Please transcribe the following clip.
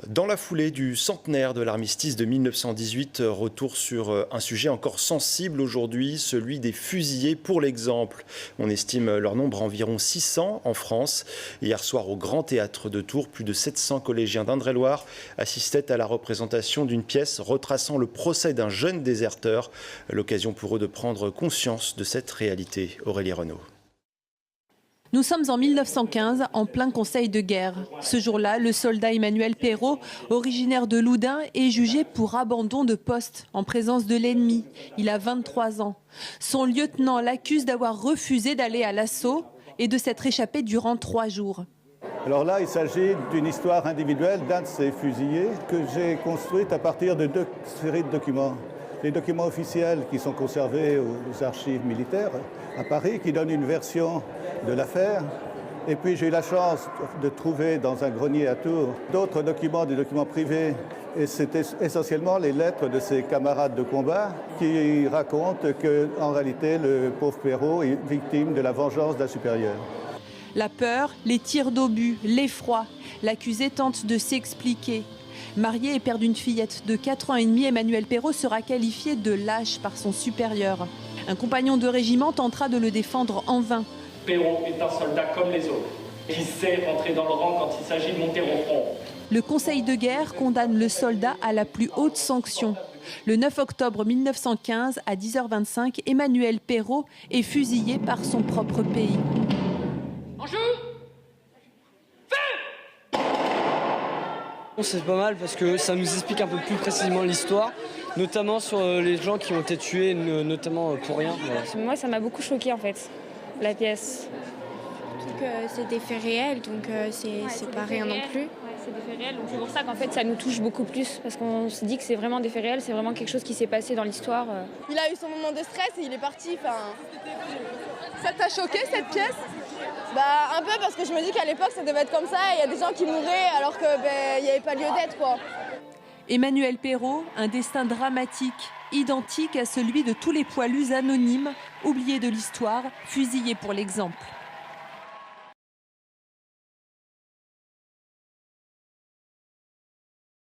Dans la foulée du centenaire de l'armistice de 1918, retour sur un sujet encore sensible aujourd'hui, celui des fusillés pour l'exemple. On estime leur nombre à environ 600 en France. Hier soir, au Grand Théâtre de Tours, plus de 700 collégiens d'Indre-et-Loire assistaient à la représentation d'une pièce retraçant le procès d'un jeune déserteur. L'occasion pour eux de prendre conscience de cette réalité. Aurélie Renaud. Nous sommes en 1915, en plein conseil de guerre. Ce jour-là, le soldat Emmanuel Perrault, originaire de Loudun, est jugé pour abandon de poste en présence de l'ennemi. Il a 23 ans. Son lieutenant l'accuse d'avoir refusé d'aller à l'assaut et de s'être échappé durant 3 jours. Alors là, il s'agit d'une histoire individuelle d'un de ces fusillés que j'ai construite à partir de 2 séries de documents. Les documents officiels qui sont conservés aux archives militaires à Paris, qui donnent une version de l'affaire. Et puis j'ai eu la chance de trouver dans un grenier à Tours d'autres documents, des documents privés. Et c'était essentiellement les lettres de ses camarades de combat qui racontent qu'en réalité, le pauvre Perrault est victime de la vengeance d'un supérieur. La peur, les tirs d'obus, l'effroi. L'accusé tente de s'expliquer. Marié et père d'une fillette de 4 ans et demi, Emmanuel Perrault sera qualifié de lâche par son supérieur. Un compagnon de régiment tentera de le défendre en vain. Perrault est un soldat comme les autres, qui sait rentrer dans le rang quand il s'agit de monter au front. Le Conseil de guerre condamne le soldat à la plus haute sanction. Le 9 octobre 1915, à 10h25, Emmanuel Perrault est fusillé par son propre pays. En jeu ! C'est pas mal parce que ça nous explique un peu plus précisément l'histoire, notamment sur les gens qui ont été tués, notamment pour rien. Voilà. Moi, ça m'a beaucoup choqué en fait, la pièce. C'est des faits réels, donc c'est pas rien non plus. C'est des faits réels, donc c'est pour ça qu'en fait ça nous touche beaucoup plus, parce qu'on se dit que c'est vraiment des faits réels, c'est vraiment quelque chose qui s'est passé dans l'histoire. Il a eu son moment de stress et il est parti. Ça t'a choqué cette pièce ? Bah un peu, parce que je me dis qu'à l'époque ça devait être comme ça, il y a des gens qui mouraient alors qu'il n'y avait pas lieu d'être quoi. Emmanuel Perrault, un destin dramatique, identique à celui de tous les poilus anonymes, oubliés de l'histoire, fusillés pour l'exemple.